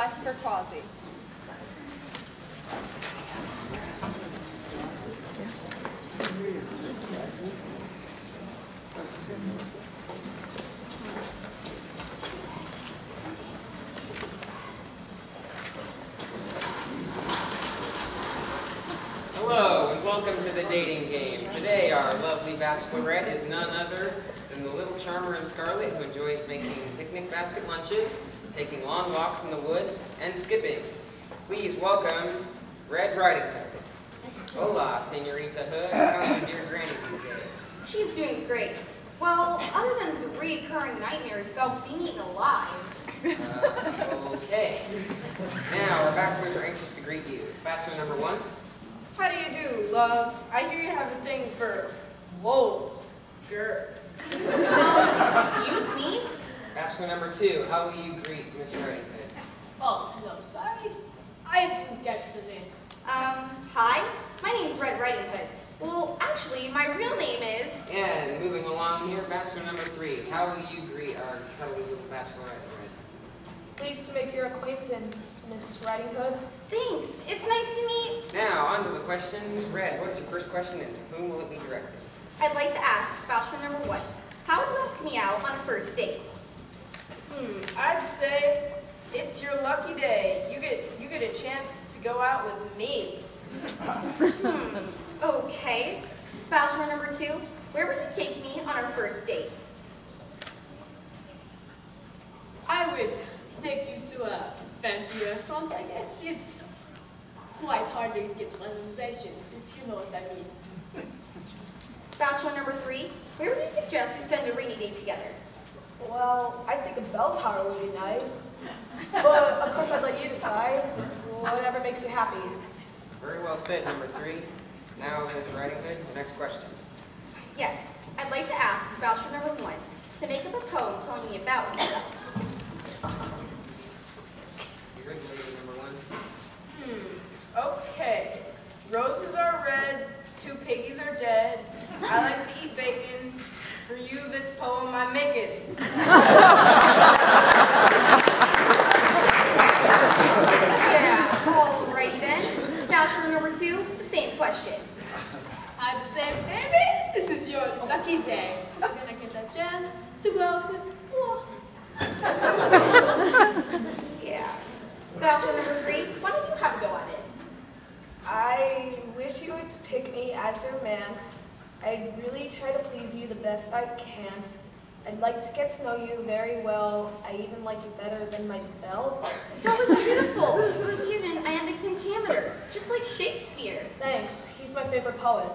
quest for Quasi. Hello, and welcome to the dating game. Today, our lovely bachelorette is none other than the little charmer in scarlet who enjoys making picnic basket lunches, taking long walks in the woods, and skipping. Please welcome Red Riding Hood. Hola, Senorita Hood. How's your dear granny these days? She's doing great. Well, other than the recurring nightmares about being alive. Okay. Now, our bachelors are anxious to greet you. Bachelor number 1. How do you do, love? I hear you have a thing for wolves. Grr. Excuse me? Bachelor number 2, how will you greet Miss Riding Hood? Oh, no, sorry. I didn't catch the name. Hi. My name's Red Riding Hood. Well, actually, my real name is... And moving along here, Bachelor number 3, how will you greet our cuddly little bachelorette? Pleased to make your acquaintance, Miss Riding Hood. Thanks. It's nice to meet... Now, on to the questions. Red, what's your first question and to whom will it be directed? I'd like to ask bachelor number 1. How would you ask me out on a first date? I'd say it's your lucky day. You get a chance to go out with me. Okay. Bachelor number 2, where would you take me on our first date? I would take you to a fancy restaurant, I guess. It's quite hard to get reservations, if you know what I mean. Bachelor number 3, where would you suggest we spend a rainy day together? Well, I think a bell tower would be nice. But, of course, I'd let you decide. Whatever makes you happy. Very well said, number 3. Now, Miss Riding Hood, the next question. Yes, I'd like to ask bachelor number 1 to make up a poem telling me about himself. You heard the lady number 1. Okay. Roses are red, 2 piggies are dead. I like to eat bacon. For you, this poem I'm making. Yeah, alrighty then. Bachelor number 2, the same question. I'd say, baby, this is your lucky day. You're gonna get a chance to go out with Whoa. Yeah. Bachelor number 3, why don't you have a go at it? I wish you would pick me as your man. I'd really try to please you the best I can. I'd like to get to know you very well. I even like you better than my bell. That was beautiful. It was even iambic pentameter, just like Shakespeare. Thanks. He's my favorite poet.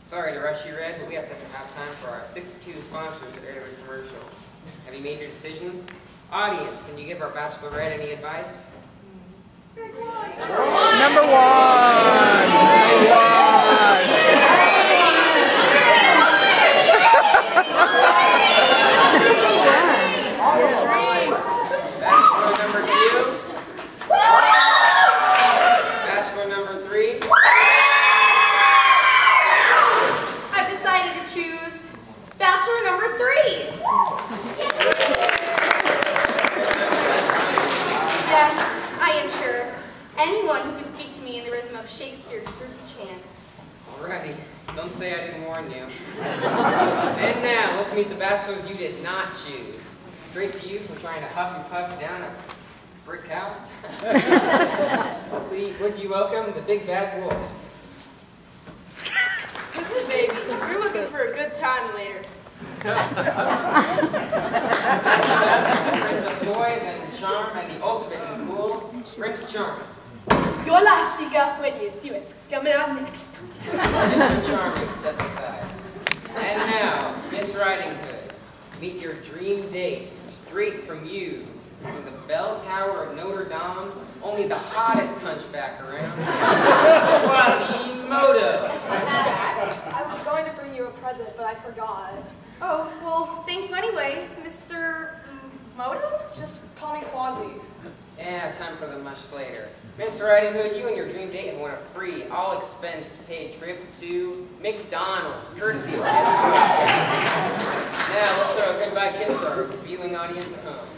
Sorry to rush you, Red, but we have to have time for our 62 sponsors to air the commercial. Have you made your decision? Audience, can you give our bachelorette any advice? Number one. Bachelor number 2. Bachelor number 3. I've decided to choose bachelor number 3. Yes, I am sure. Anyone who can speak to me in the rhythm of Shakespeare deserves a chance. Alrighty, don't say I didn't warn you. And now, let's meet the bachelors you did not choose. Straight to you from trying to huff and puff down a brick house. Please, would you welcome the big bad wolf? Listen, baby, you're looking for a good time later. Prince of toys and charm and the ultimate in cool, Prince Charming. You'll last, Shiga, when you see what's coming up next. Mr. Charming, step aside. And now, Miss Riding Hood, meet your dream date, straight from you, from the bell tower of Notre Dame, only the hottest hunchback around, Quasimodo. I was going to bring you a present, but I forgot. Oh, well, thank you anyway, Mr. Moto? Just call me Quasi. Yeah, time for the much later. Mr. Riding Hood, you and your dream date have won a free, all-expense-paid trip to McDonald's, courtesy of this podcast. Now, let's throw a goodbye kiss to our viewing audience at home.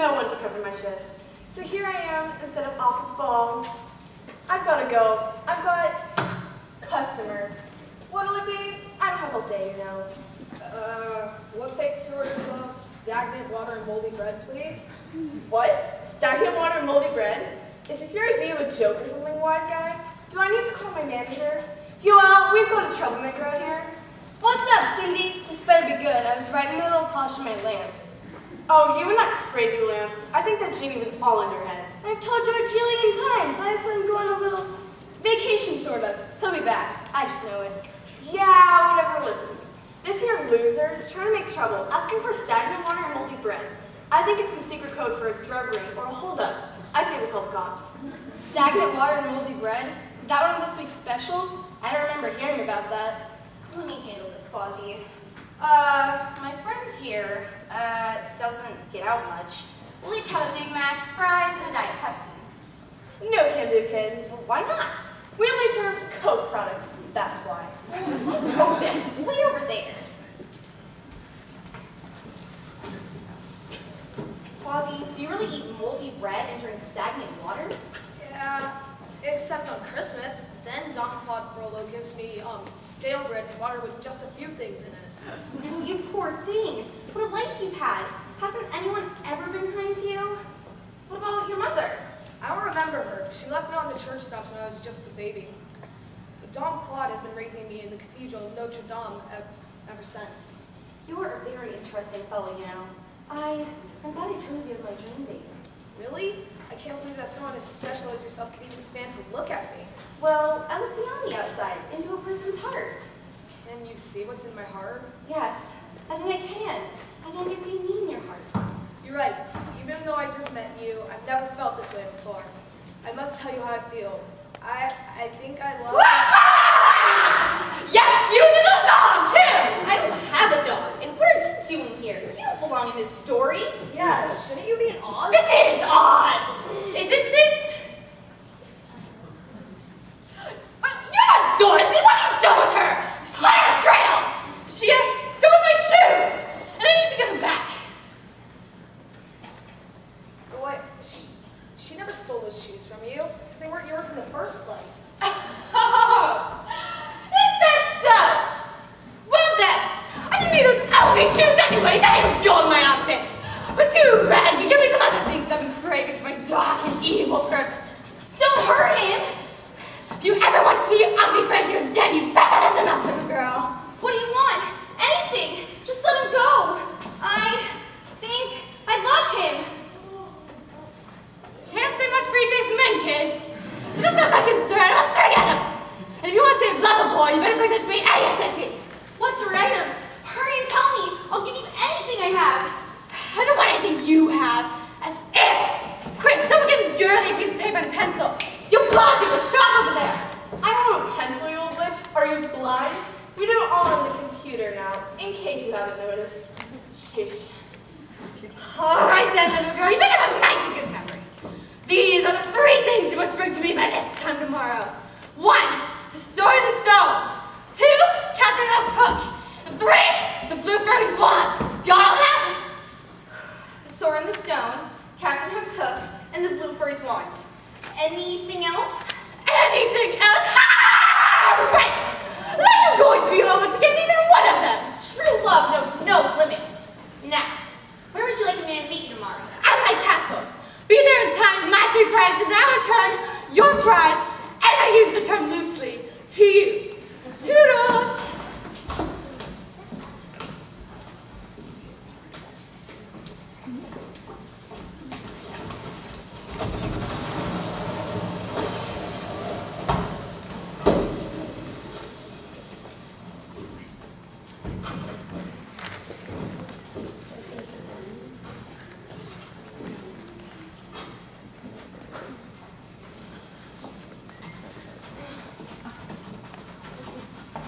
no one to cover my shift. So here I am instead of off at the ball. I've got to go. I've got customers. What'll it be? I don't have all day, you know. We'll take 2 orders of stagnant water and moldy bread, please. What? Stagnant water and moldy bread? Is this your idea of a joke or something, wise guy? Do I need to call my manager? Yoel, we've got a troublemaker out here. What's up, Cindy? This better be good. I was right in the middle of polishing my lamp. Oh, you and that crazy lamp. I think that genie was all in your head. I've told you a jillion times. I just let him go on a little vacation, sort of. He'll be back. I just know it. Yeah, whatever, listen. This here loser is trying to make trouble, asking for stagnant water and moldy bread. I think it's some secret code for a drug ring or a holdup. I say we call the cops. Stagnant water and moldy bread? Is that one of this week's specials? I don't remember hearing about that. Let me handle this, Quasi. My friend here, doesn't get out much. We'll each have a Big Mac, fries, and a Diet Pepsi. No can do, kid. Well, why not? We only serve Coke products, that's why. Take Coke then, way over there. Quasi, do you really eat moldy bread and drink stagnant water? Yeah, except on Christmas. Then Don Claude Frollo gives me stale bread and water with just a few things in it. Oh, you poor thing. What a life you've had. Hasn't anyone ever been kind to you? What about your mother? I don't remember her. She left me on the church steps when I was just a baby. But Don Claude has been raising me in the Cathedral of Notre Dame ever since. You are a very interesting fellow, you know. I'm glad he chose you as my dream date. Really? I can't believe that someone as special as yourself can even stand to look at me. Well, I look beyond the outside, into a person's heart. Can you see what's in my heart? Yes, I think I can. I think I can see me in your heart. You're right. Even though I just met you, I've never felt this way before. I must tell you how I feel. I think I love Yes, you little dog, too! I don't have a dog, and what are you doing here? You don't belong in this story. Yeah, shouldn't you be in Oz? This is Oz, isn't it? You're not Dorothy! What are you doing with her? Fire trail! She has stolen my shoes, and I need to get them back. What? She never stole those shoes from you, because they weren't yours in the first place. Oh, is that so? Well then, I didn't need those ugly shoes anyway. That even go in my outfit. But you ran to give me some other things I've been craving for my dark and evil purposes. Don't hurt him. If you ever want to see your ugly friends here again, you better listen up, little girl. What do you want? Anything. Just let him go. I think I love him. Can't say much for you taste men, kid. But that's not my concern. I want 3 items. And if you want to save love a boy, you better bring that to me ASAP. What 3 items? Hurry and tell me. I'll give you anything I have. I don't want anything you have. As if. Quick, someone get this girly piece of paper and a pencil. You blonde people, shop over there. I don't have a pencil, you old witch. Are you blind? We do it all on the computer now, in case you haven't noticed. Sheesh. All right then, little girl, you better have a mighty good memory. These are the 3 things you must bring to me by this time tomorrow. 1, the sword in the stone. 2, Captain Hook's hook. And 3, the blue fairy's wand. Got all that? The sword in the stone, Captain Hook's hook, and the blue furry's wand. Anything else? Anything else? Ha! Right! Like you're going to be able to get even one of them. True love knows no limits. Now, where would you like me to meet you tomorrow? At my castle. Be there in time with my 3 prizes, and I return your prize, and I use the term loosely, to you. Toodles!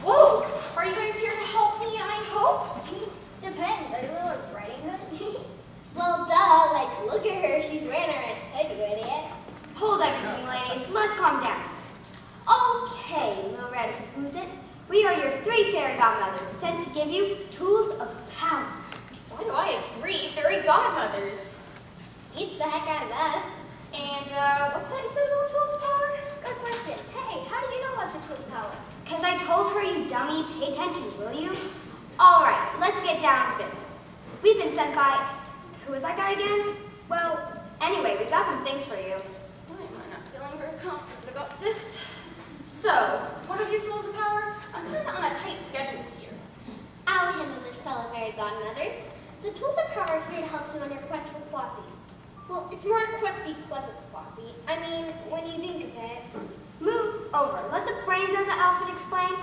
Whoa! Are you guys here to help me, I hope? Depends. Are you little Riding Hood? Well, duh. Like, look at her. She's wearing her hood, you idiot. Hold everything, ladies. Let's calm down. Okay, Little Red Who's it? We are your 3 fairy godmothers sent to give you tools of power. Why do I have 3 fairy godmothers? Beats the heck out of us. And what's that you said about tools of power? Good question. Hey, how do you know about the tools of power? Because I told her, you dummy. Pay attention, will you? All right, let's get down to business. We've been sent by... Who was that guy again? Well, anyway, we got some things for you. Why am I not feeling very confident about this? So, what are these tools of power? I'm kind of on a tight schedule here. I'll handle this, fellow fairy godmothers. The tools of power are here to help you on your quest for Quasi. Well, it's more a quest because of Quasi. I mean, when you think of it. Move over. Let the brains of the outfit explain.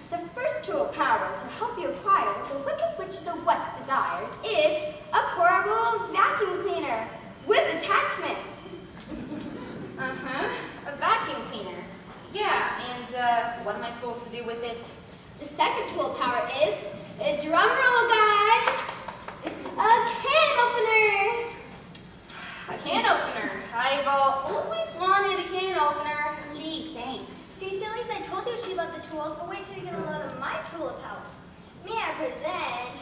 The first tool of power to help you acquire the wicked which the West desires is a portable vacuum cleaner with attachments. A vacuum cleaner. Yeah, and what am I supposed to do with it? The second tool of power is, drum roll, guys, a can opener. A can opener. I've always wanted a can opener. Gee, thanks. See, sillies, I told you she loved the tools, but wait till you get a load of my tool of power. May I present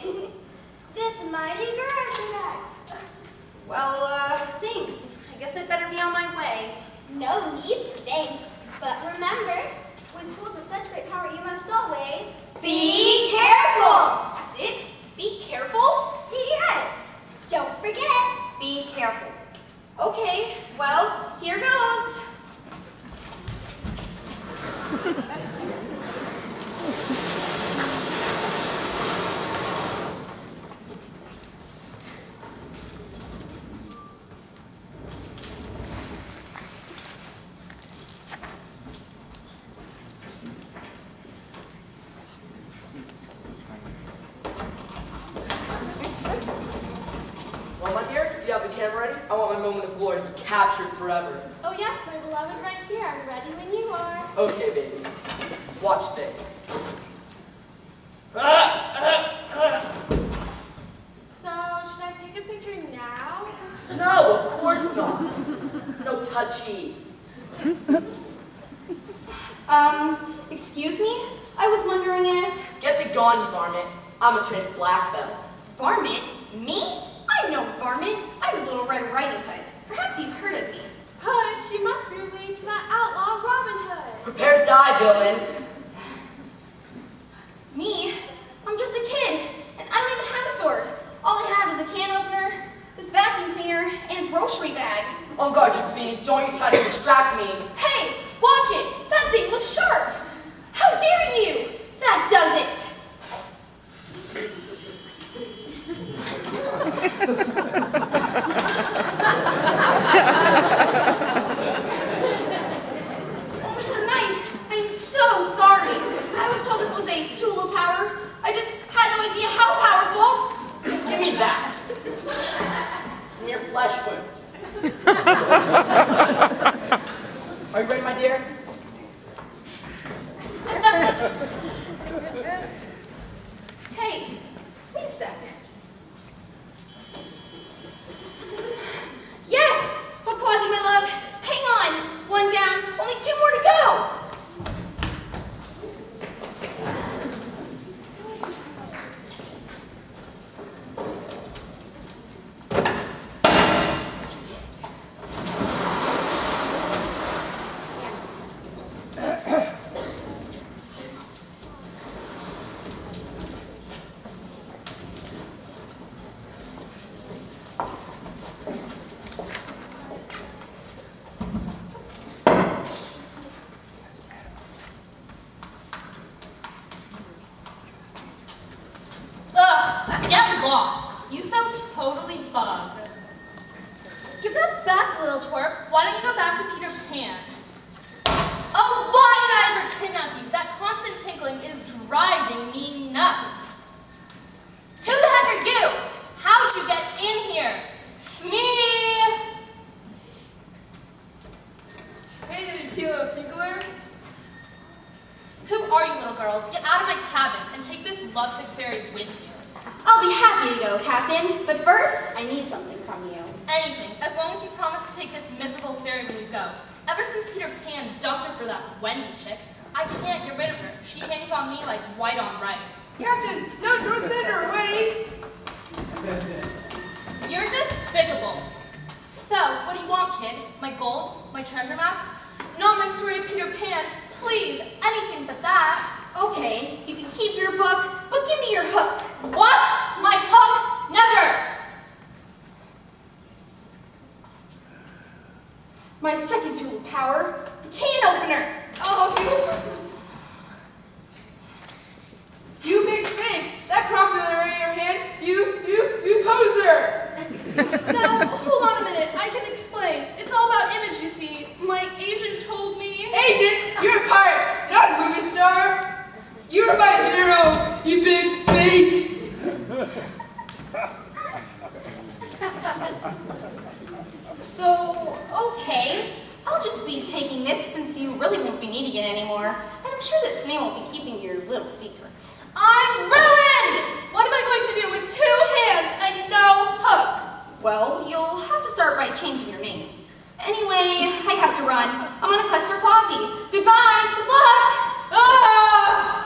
this mighty garage bag? Well, thanks. I guess I'd better be on my way. No need for thanks. But remember, with tools of such great power, you must always Be careful! That's it? Be careful? Yes! Don't forget. Be careful. Okay, well, here goes. Well, my dear, do you have the camera ready? I want my moment of glory to be captured forever. Oh yes, my beloved, right here. I'm ready when you are. Okay, baby. Watch this. So, should I take a picture now? No, of course not. No touchy. Excuse me? I was wondering if... Get the gun, you varmint. I'm a trained black belt. Varmint? Me? I'm no varmint. I'm Little Red Riding Hood. Perhaps you've heard of me. Hood, she must be related to that outlaw Robin Hood. Prepare to die, villain. Me? I'm just a kid, and I don't even have a sword. All I have is a can opener, this vacuum cleaner, and a grocery bag. On guard your feet. Don't you try to distract me. Hey, watch it! That thing looks sharp! How dare you! That does it! Oh, Mr. Knight, I'm so sorry. I was told this was a tool of power. I just had no idea how powerful. Give me that. Mere flesh wound. Are you ready, my dear? Hey, wait a sec. Yes! But Quasi, my love, hang on. One down, only 2 more to go. Ugh, get lost. You so totally bugged. Give that back, little twerp. Why don't you go back to Peter Pan? Oh, why did I ever kidnap you? That constant tinkling is driving me nuts. Who the heck are you? How'd you get in here? Smee! Hey there, Kilo Tinkler. Who are you, little girl? Get out of my cabin and take this lovesick fairy with you. I'll be happy to go, Captain. But first, I need something from you. Anything, as long as you promise to take this miserable fairy when you go. Ever since Peter Pan dumped her for that Wendy chick, I can't get rid of her. She hangs on me like white on rice. Captain, no, don't send her away. You're despicable. my gold, my treasure maps. Not my story of Peter Pan. Please, anything but that. Okay, you can keep your book, but give me your hook. What? My hook? Never! My second tool of power, the can opener. Oh, you big fake! That crocodile in your hand, you poser! Now, hold on a minute. I can explain. It's all about image, you see. My agent told me... Agent, you're a pirate, not a movie star. You're my hero, you big fake. So, okay, I'll just be taking this since you really won't be needing it anymore. And I'm sure that Sammy won't be keeping your little secret. I'm ruined! What am I going to do with 2 hands and no hook? Well, you'll have to start by changing your name. Anyway, I have to run. I'm on a quest for Quasi. Goodbye, good luck! Ah!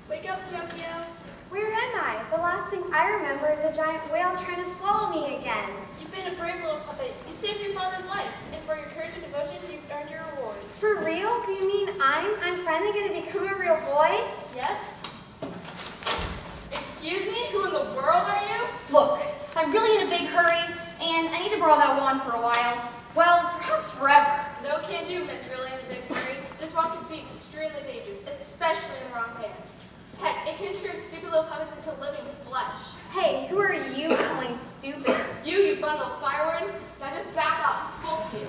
Wake up, Pinocchio. Where am I? The last thing I remember is a giant whale trying to swallow me again. You've been a brave little puppet. You saved your father's life, and for your courage and devotion, you've earned your reward. For real? Do you mean I'm finally going to become a real boy? Yep. Excuse me? Who in the world are you? Look, I'm really in a big hurry, and I need to borrow that wand for a while. Well, perhaps forever. No can do, Miss Really in a big hurry. This wand can be extremely dangerous, especially in the wrong hands. Heck, it can turn stupid little puppets into living flesh. Hey, who are you calling stupid? You bundle of firewood. Now just back off, both of you.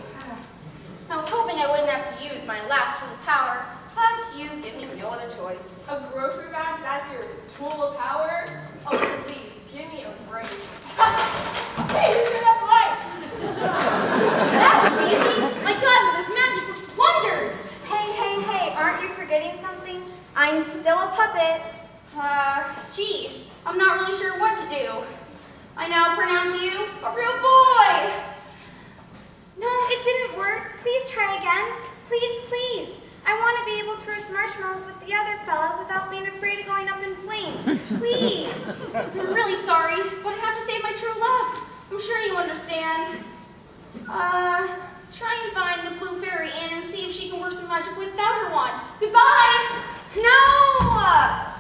I was hoping I wouldn't have to use my last tool of power, but you give me no other choice. A grocery bag? That's your tool of power? Oh, please, give me a break. Hey, who turned out the lights? That was easy. My godmother's magic works wonders. Hey, aren't you forgetting something? I'm still a puppet. Gee, I'm not really sure what to do. I now pronounce you a real boy. No, it didn't work. Please try again. Please. I want to be able to roast marshmallows with the other fellows without being afraid of going up in flames. Please. I'm really sorry, but I have to save my true love. I'm sure you understand. Try and find the blue fairy and see if she can work some magic without her wand. Goodbye! No!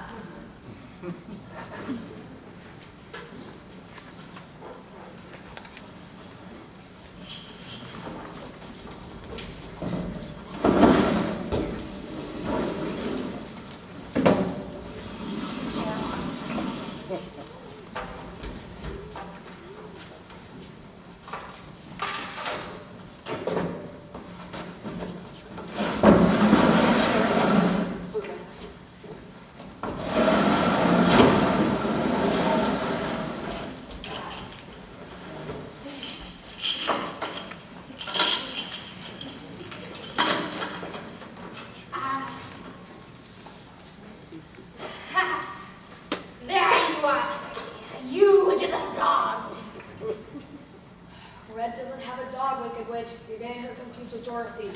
Red doesn't have a dog, Wicked Witch. You're getting her confused with Dorothy.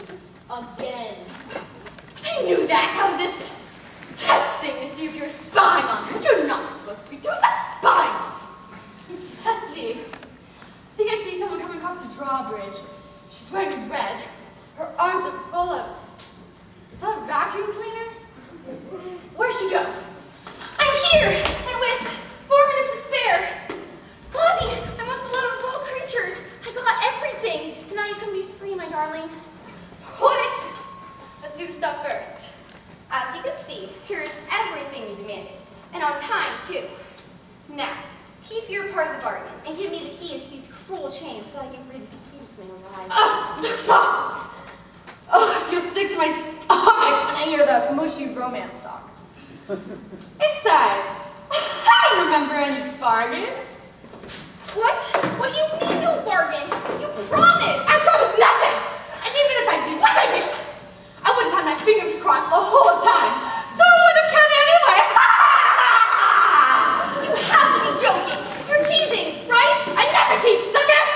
Again. I knew that. I was just testing to see if you're spying on me. But you're not supposed to be doing that spying on me. Let's see. I think I see someone coming across the drawbridge. She's wearing red. Her arms are full of... Is that a vacuum cleaner? Where'd she go? I'm here, and with 4 minutes to spare. Quasi, my most beloved of all creatures. I got everything, and now you can be free, my darling. What? Let's do the stuff first. As you can see, here's everything you demanded, and on time, too. Now, keep your part of the bargain, and give me the keys to these cruel chains so I can breathe the sweet smell of life. Oh, I feel sick to my stomach when I hear that mushy romance talk. Besides, I don't remember any bargain. What? What do you mean you'll bargain? You promised. I promised nothing! And even if I did, which I didn't, I would have had my fingers crossed the whole time, so it wouldn't have counted anyway. You have to be joking. You're teasing, right? I never tease, sucker!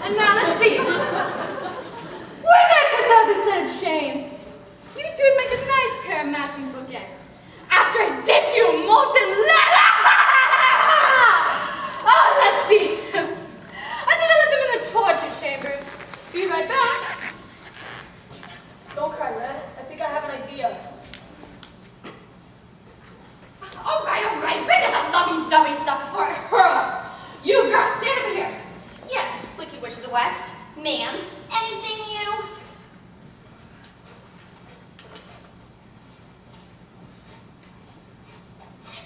And now let's see. Where did I put the other set of chains? You two would make a nice pair of matching bookends. After I dip you in molten lead! Oh, let's see. I think I left them in the torture chamber. Be right back. Don't cry, Red. I think I have an idea. All right. Bring up that lovey-dovey stuff before I hurl. You girl, stand over here. Yes, Wicked Witch of the West. Ma'am, anything you...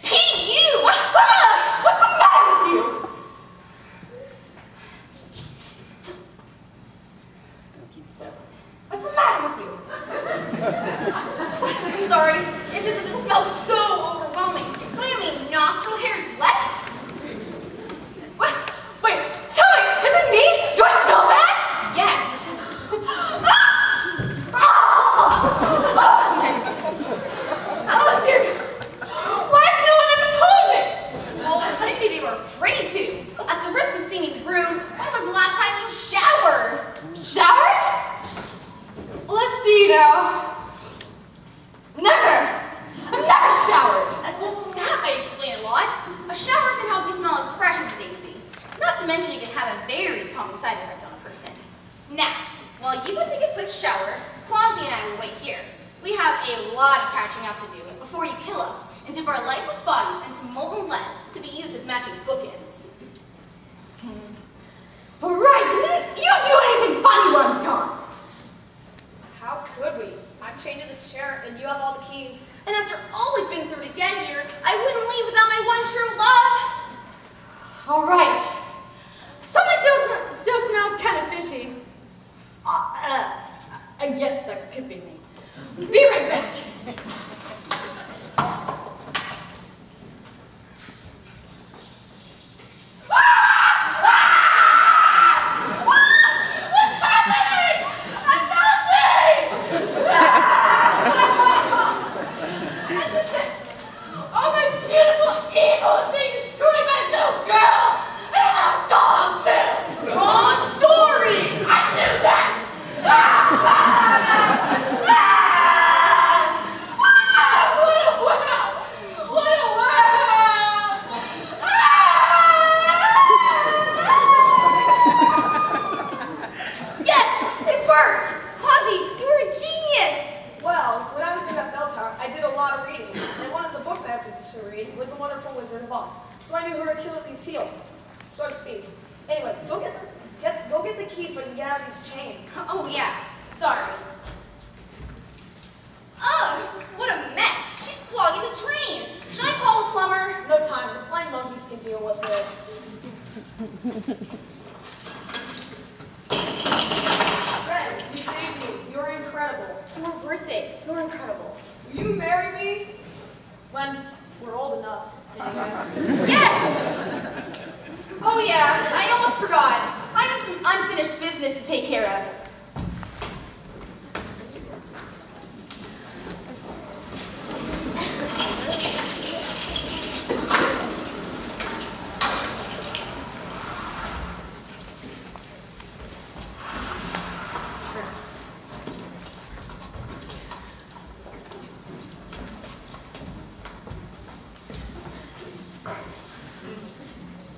Hey, you! What's the matter with you? What's the matter with you? I'm sorry. It's just that it smells so overwhelming. Don't you have any nostril hairs left? What? Wait, tell me, is it me? Do I smell bad? Yes. Oh, dear. Why has no one ever told me? Well, maybe they were afraid to. At the risk of seeming rude, when was the last time you showered? Showered? Let's see now. Never. I've never showered. Well, that might explain a lot. A shower can help you smell as fresh as a daisy. Not to mention it can have a very calming side effect on a person. Now, while you go take a quick shower, Quasi and I will wait here. We have a lot of catching up to do before you kill us and dip our lifeless bodies into molten lead to be used as matching bookends. All right, you do anything funny when I'm gone. How could we? I'm chained to this chair, and you have all the keys. And after all we've been through to get here, I wouldn't leave without my one true love. All right. Something still smells kind of fishy. I guess that could be me. Be right back. Oh yeah, sorry. Ugh, what a mess. She's clogging the drain. Should I call a plumber? No time. The flying monkeys can deal with it. Red, you saved me. You're incredible. You're worth it. You're incredible. Will you marry me? When we're old enough. Yes! Oh yeah, I almost forgot. I have some unfinished business to take care of.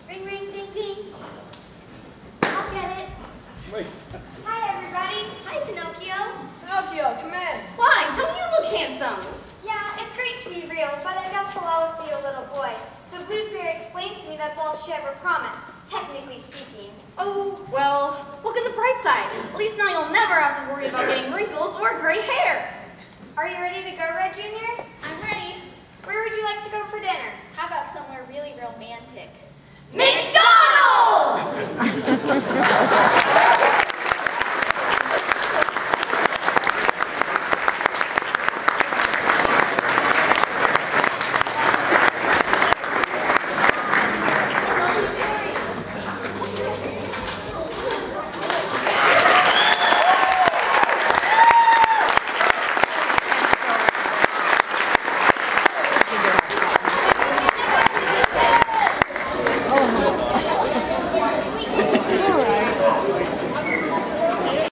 Ring, ring, ding, ding. I'll get it. Wait. Hi, everybody. Hi, Pinocchio. Pinocchio, come in. Why? Don't you look handsome? Yeah, it's great to be real, but I guess I'll always be a little boy. The Blue Fairy explained to me that's all she ever promised, technically speaking. Oh, well, look at the bright side. At least now you'll never have to worry about getting wrinkles or gray hair. Are you ready to go, Red Jr.? I'm ready. Where would you like to go for dinner? How about somewhere really romantic?